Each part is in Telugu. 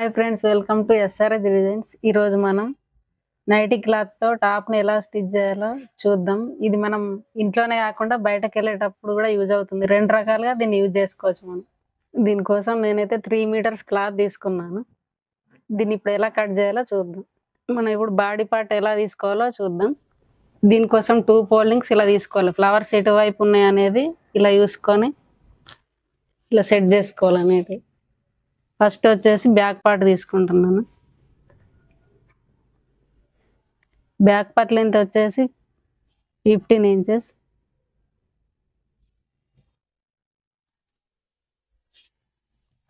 Hi friends, welcome to SRS Designs. ఈరోజు మనం నైటీ క్లాత్తో టాప్ని ఎలా స్టిచ్ చేయాలో చూద్దాం. ఇది మనం ఇంట్లోనే కాకుండా బయటకు వెళ్ళేటప్పుడు కూడా యూజ్ అవుతుంది. రెండు రకాలుగా దీన్ని యూజ్ చేసుకోవచ్చు మనం. దీనికోసం నేనైతే 3 మీటర్స్ క్లాత్ తీసుకున్నాను. దీన్ని ఇప్పుడు ఎలా కట్ చేయాలో చూద్దాం. మనం ఇప్పుడు బాడీ పార్ట్ ఎలా తీసుకోవాలో చూద్దాం. దీనికోసం 2 ఫోల్డింగ్స్ ఇలా తీసుకోవాలి. ఫ్లవర్స్ ఎటువైపు ఉన్నాయి అనేది ఇలా చూసుకొని ఇలా సెట్ చేసుకోవాలనేది. ఫస్ట్ వచ్చేసి బ్యాక్ పార్ట్ తీసుకుంటున్నాను. బ్యాక్ పార్ట్ లెంత్ వచ్చేసి 15 ఇంచెస్.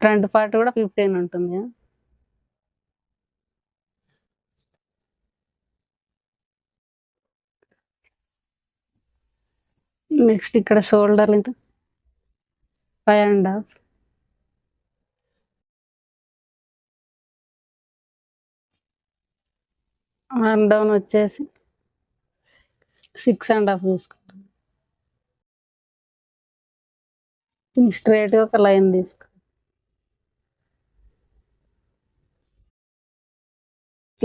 ఫ్రంట్ పార్ట్ కూడా 15 ఉంటుంది. నెక్స్ట్ ఇక్కడ షోల్డర్ లెంత్ 5.5. ఆర్మ్ డౌన్ వచ్చేసి 6.5 తీసుకుంటాం. స్ట్రైట్గా ఒక లైన్ తీసుకో.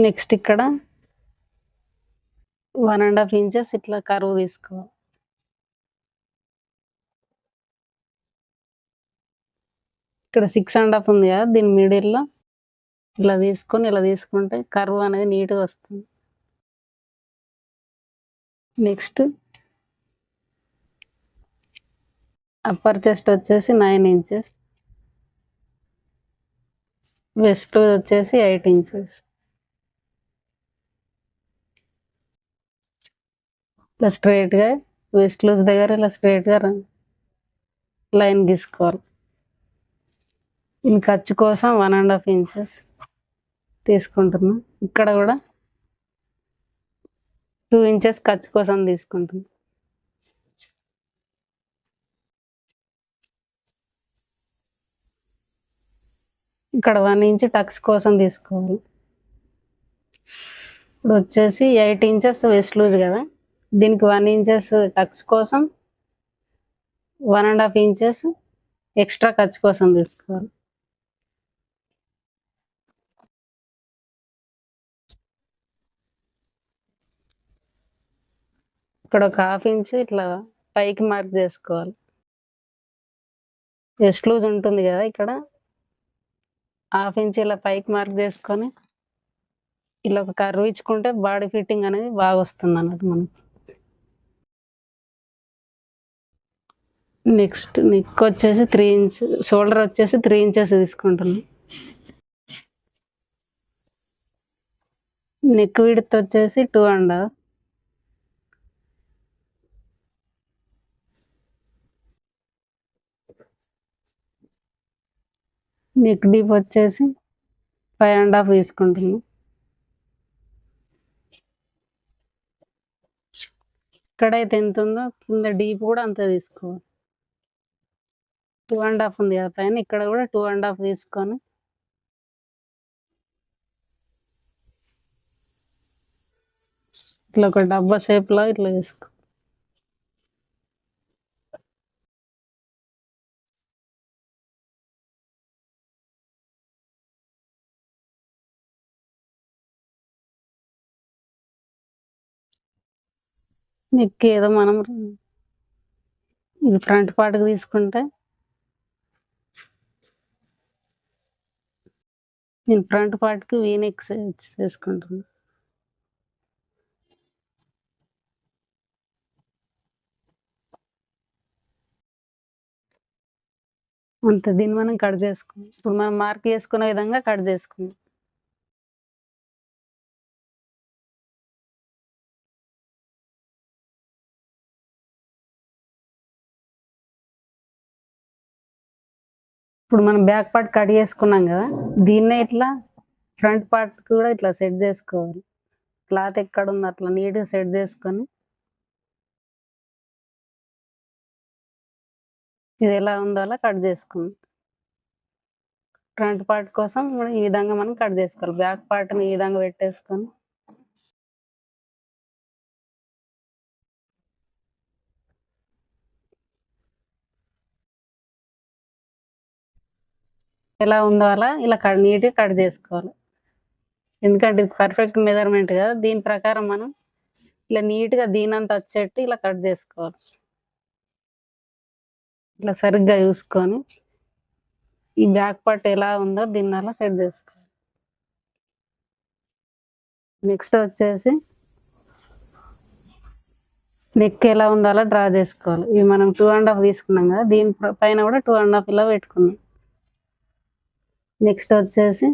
నెక్స్ట్ ఇక్కడ 1.5 ఇంచెస్ ఇట్లా కర్వ్ తీసుకోవాలి. ఇక్కడ 6.5 ఉంది కదా, దీని మిడిల్లో ఇలా తీసుకొని ఇలా తీసుకుంటే కర్వ్ అనేది నీట్గా వస్తుంది. నెక్స్ట్ అప్పర్ చెస్ట్ వచ్చేసి 9 ఇంచెస్. వెస్ట్ వచ్చేసి 8 ఇంచెస్. ఇలా స్ట్రైట్గా వెస్ట్ లూజ్ దగ్గర ఇలా స్ట్రైట్గా లైన్ గీసుకోవాలి. దీని ఖర్చు కోసం 1.5 ఇంచెస్ తీసుకుంటున్నాం. ఇక్కడ కూడా 2 ఇంచెస్ ఖర్చు కోసం తీసుకుంటున్నాం. ఇక్కడ 1 ఇంచ్ టక్స్ కోసం తీసుకోవాలి. ఇప్పుడు వచ్చేసి 8 ఇంచెస్ వెస్ట్ లూజ్ కదా, దీనికి 1 ఇంచెస్ టక్స్ కోసం 1.5 ఇంచెస్ ఎక్స్ట్రా ఖర్చు కోసం తీసుకోవాలి. ఇక్కడ ఒక 1/2 ఇంచ్ ఇట్లా పైకి మార్క్ చేసుకోవాలి. వెస్ట్ లూజ్ ఉంటుంది కదా, ఇక్కడ 1/2 ఇంచ్ ఇలా పైకి మార్క్ చేసుకొని ఇలా ఒక కర్వ్ ఇచ్చుకుంటే బాడీ ఫిట్టింగ్ అనేది బాగా వస్తుంది అన్నట్టు మనకి. నెక్స్ట్ నెక్ వచ్చేసి 3 ఇంచ్, షోల్డర్ వచ్చేసి 3 ఇంచెస్ తీసుకుంటున్నాం. నెక్ విడ్త్ వచ్చేసి 2.5. నెక్ డీప్ వచ్చేసి 5.5 తీసుకుంటున్నాం. ఇక్కడైతే ఎంత ఉందో కింద డీప్ కూడా అంతే తీసుకోవాలి. 2.5 ఉంది కదా పైన, ఇక్కడ కూడా 2.5 తీసుకొని ఇట్లా ఒక డబ్బా షేప్లో ఇట్లా తీసుకో. నెక్ ఏదో మనం ఇది ఫ్రంట్ పార్ట్కి తీసుకుంటే నేను ఫ్రంట్ పార్ట్కి వీ నెక్ చేసుకుంటున్నాను. అంతే, దీన్ని మనం కట్ చేసుకున్నాం. ఇప్పుడు మనం మార్క్ చేసుకునే విధంగా కట్ చేసుకున్నాం. ఇప్పుడు మనం బ్యాక్ పార్ట్ కట్ చేసుకున్నాం కదా, దీన్నే ఇట్లా ఫ్రంట్ పార్ట్ కూడా ఇట్లా సెట్ చేసుకోవాలి. క్లాత్ ఎక్కడ ఉంది అట్లా నీట్గా సెట్ చేసుకొని ఇది ఎలా ఉందో అలా కట్ చేసుకుందాం. ఫ్రంట్ పార్ట్ కోసం ఈ విధంగా మనం కట్ చేసుకోవాలి. బ్యాక్ పార్ట్ని ఈ విధంగా పెట్టేసుకొని ఎలా ఉందో అలా ఇలా నీట్గా కట్ చేసుకోవాలి. ఎందుకంటే ఇది పర్ఫెక్ట్ మెజర్మెంట్ కదా, దీని ప్రకారం మనం ఇలా నీట్గా దీనంతా వచ్చేట్టు ఇలా కట్ చేసుకోవాలి. ఇట్లా సరిగ్గా చూసుకొని ఈ బ్యాక్ పార్ట్ ఎలా ఉందో దీన్ని అలా సెట్ చేసుకోవాలి. నెక్స్ట్ వచ్చేసి నెక్ ఎలా ఉందో అలా డ్రా చేసుకోవాలి. ఇవి మనం 2.5 తీసుకున్నాం కదా, దీని పైన కూడా 2.5 ఇలా పెట్టుకున్నాం. నెక్స్ట్ వచ్చేసి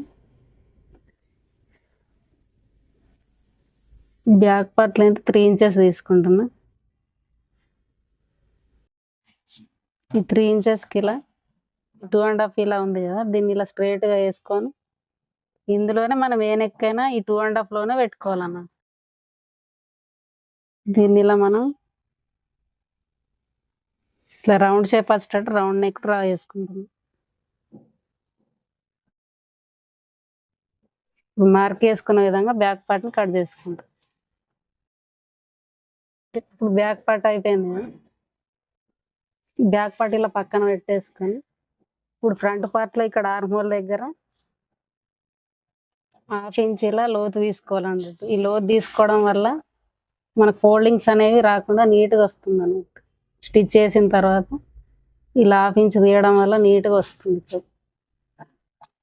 బ్యాక్ పార్ట్ లెంత్ 3 ఇంచెస్ తీసుకుంటున్నా. ఈ 3 ఇంచెస్కి ఇలా 2.5 ఇలా ఉంది కదా, దీన్ని ఇలా స్ట్రైట్గా వేసుకొని ఇందులోనే మనం ఏ నెక్ అయినా ఈ 2.5లోనే పెట్టుకోవాలన్న. దీన్ని ఇలా మనం ఇట్లా రౌండ్ షేప్ వచ్చేటట్టు రౌండ్ నెక్ డ్రా చేసుకుంటున్నాం. మార్క్ చేసుకున్న విధంగా బ్యాక్ పార్ట్ని కట్ చేసుకుంటాం. ఇప్పుడు బ్యాక్ పార్ట్ అయిపోయింది కదా, బ్యాక్ పార్ట్ ఇలా పక్కన పెట్టేసుకొని ఇప్పుడు ఫ్రంట్ పార్ట్లో ఇక్కడ ఆర్మ్ హోల్ దగ్గర 1/2 ఇంచ్ ఇలా లోతు తీసుకోవాలన్నట్టు. ఈ లోతు తీసుకోవడం వల్ల మనకు ఫోల్డింగ్స్ అనేవి రాకుండా నీట్గా వస్తుంది అన్నట్టు. స్టిచ్ చేసిన తర్వాత ఇలా 1/2 ఇంచ్ తీయడం వల్ల నీట్గా వస్తుంది.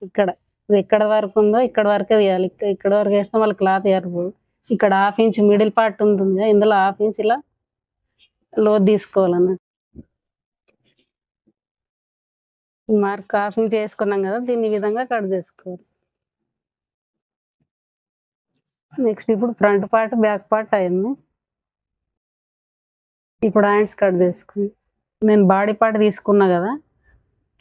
ఇక్కడ ఇది ఎక్కడ వరకు ఉందో ఇక్కడ వరకే తీయాలి. ఇక్కడ వరకు వేస్తే మళ్ళీ క్లాత్ ఏరిపోదు. ఇక్కడ 1/2 ఇంచ్ మిడిల్ పార్ట్ ఉంటుంది, ఇందులో 1/2 ఇంచ్ ఇలా లోతు తీసుకోవాలన్నట్టు. మార్క్ 1/2 ఇంచ్ వేసుకున్నాం కదా, దీన్ని ఈ విధంగా కట్ చేసుకోవాలి. నెక్స్ట్ ఇప్పుడు ఫ్రంట్ పార్ట్ బ్యాక్ పార్ట్ అయింది. ఇప్పుడు హ్యాండ్స్ కట్ చేసుకుని నేను బాడీ పార్ట్ తీసుకున్నా కదా,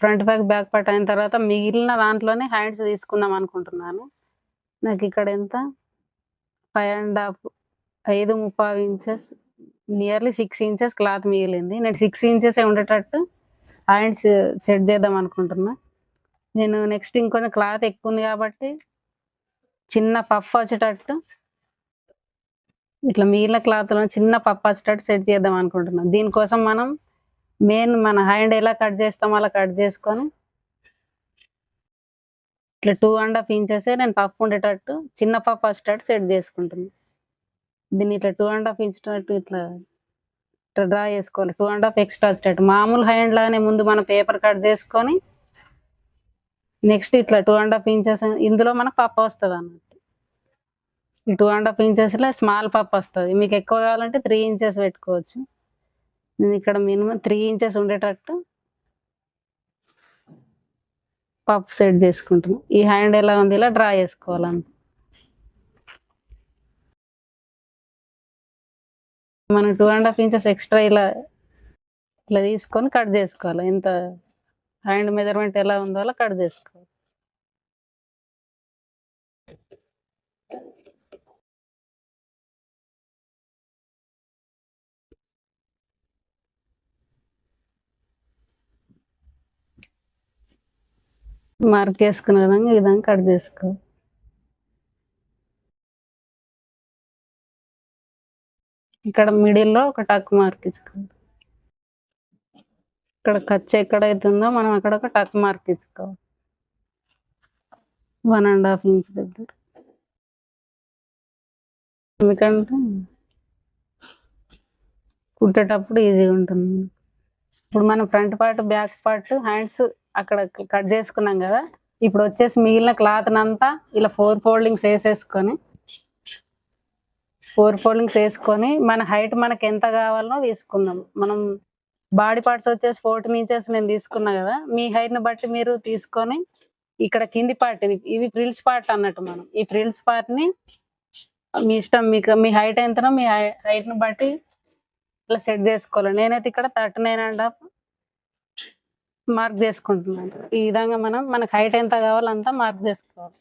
ఫ్రంట్ బ్యాక్ పార్ట్ అయిన తర్వాత మిగిలిన దాంట్లోనే హ్యాండ్స్ తీసుకుందాం అనుకుంటున్నాను. నాకు ఇక్కడ ఎంత 5.5 ఇంచెస్ నియర్లీ 6 ఇంచెస్ క్లాత్ మిగిలింది. నేను 6 ఇంచెస్ ఉండేటట్టు హ్యాండ్స్ సెట్ చేద్దాం అనుకుంటున్నా. నేను నెక్స్ట్ ఇంకొంచెం క్లాత్ ఎక్కువ ఉంది కాబట్టి చిన్న పఫ్ వచ్చేటట్టు ఇట్లా మిగిలిన క్లాత్లో చిన్న పఫ్ వచ్చేటట్టు సెట్ చేద్దాం అనుకుంటున్నాం. దీనికోసం మనం మెయిన్ మన హ్యాండ్ ఎలా కట్ చేస్తామో అలా కట్ చేసుకొని ఇట్లా 2.5 ఇంచెస్ నేను పఫ్ ఉండేటట్టు చిన్న పఫ్ వచ్చేటట్టు సెట్ చేసుకుంటున్నాను. దీన్ని ఇట్లా 2.5 ఇంచ్ ఇట్లా డ్రా చేసుకోవాలి. 2.5 ఎక్స్ట్రా వచ్చేటట్టు మామూలు హ్యాండ్ లానే ముందు మనం పేపర్ కట్ చేసుకొని నెక్స్ట్ ఇట్లా 2.5 ఇంచెస్ ఇందులో మనకు పఫ్ వస్తుంది అన్నట్టు. ఈ 2.5 ఇంచెస్లో స్మాల్ పఫ్ వస్తుంది. మీకు ఎక్కువ కావాలంటే 3 ఇంచెస్ పెట్టుకోవచ్చు. నేను ఇక్కడ మినిమం 3 ఇంచెస్ ఉండేటట్టు పఫ్ సెట్ చేసుకుంటున్నాను. ఈ హ్యాండ్ ఎలా ఉంది ఇలా డ్రా చేసుకోవాలంట. మనం 2.5 ఇంచెస్ ఎక్స్ట్రా ఇలా తీసుకొని కట్ చేసుకోవాలి. ఎంత హ్యాండ్ మెజర్మెంట్ ఎలా ఉందో అలా కట్ చేసుకోవాలి. మార్క్ చేసుకునే విధంగా ఈ విధంగా కట్ చేసుకోవాలి. ఇక్కడ మిడిల్లో ఒక టక్ మార్క్ ఇచ్చుకోవాలి. ఇక్కడ ఖర్చు ఎక్కడైతే ఉందో మనం అక్కడ ఒక టక్ మార్క్ ఇచ్చుకోవాలి 1.5 ఇంచ్ దగ్గర. ఎందుకంటే కుట్టేటప్పుడు ఈజీగా ఉంటుంది. ఇప్పుడు మనం front part back part hands అక్కడ కట్ చేసుకున్నాం కదా, ఇప్పుడు వచ్చేసి మిగిలిన క్లాత్ అంతా ఇలా 4 ఫోల్డింగ్స్ వేసుకొని మన హైట్ మనకి ఎంత కావాలో తీసుకుందాం. మనం బాడీ పార్ట్స్ వచ్చేసి 14 ఇంచెస్ నేను తీసుకున్నా కదా, మీ హైట్ని బట్టి మీరు తీసుకొని ఇక్కడ కింది పార్ట్ ఇవి ఫ్రిల్స్ పార్ట్ అన్నట్టు. మనం ఈ ఫ్రిల్స్ పార్ట్ని మీ ఇష్టం, మీకు మీ హైట్ ఎంతనో మీ హైట్ని బట్టి ఇట్లా సెట్ చేసుకోవాలి. నేనైతే ఇక్కడ 39.5 మార్క్ చేసుకుంటున్నాను. ఈ విధంగా మనకు హైట్ ఎంత కావాలో అంతా మార్క్ చేసుకోవాలి.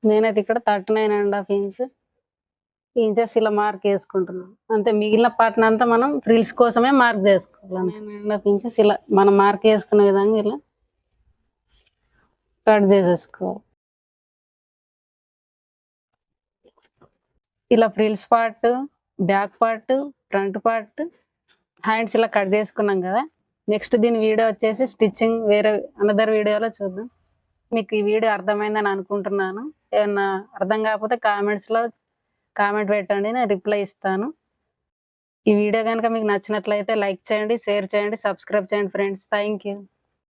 నేనైతే ఇక్కడ 39.5 ఇంచెస్ ఇలా మార్క్ వేసుకుంటున్నాను. అంతే, మిగిలిన పార్ట్ని అంతా మనం ఫ్రిల్స్ కోసమే మార్క్ చేసుకోవాలి. 39.5 ఇంచెస్ ఇలా మనం మార్క్ వేసుకునే విధంగా ఇలా కట్ చేసేసుకోవాలి. ఇలా frills part, back part, front part, hands ఇలా కట్ చేసుకున్నాం కదా, నెక్స్ట్ దీని వీడియో వచ్చేసి స్టిచ్చింగ్ వేరే అనదర్ వీడియోలో చూద్దాం. మీకు ఈ వీడియో అర్థమైందని అనుకుంటున్నాను. ఏమన్నా అర్థం కాకపోతే కామెంట్స్లో కామెంట్ పెట్టండి, నేను రిప్లై ఇస్తాను. ఈ వీడియో కనుక మీకు నచ్చినట్లయితే లైక్ చేయండి, షేర్ చేయండి, సబ్స్క్రైబ్ చేయండి ఫ్రెండ్స్. Thank you.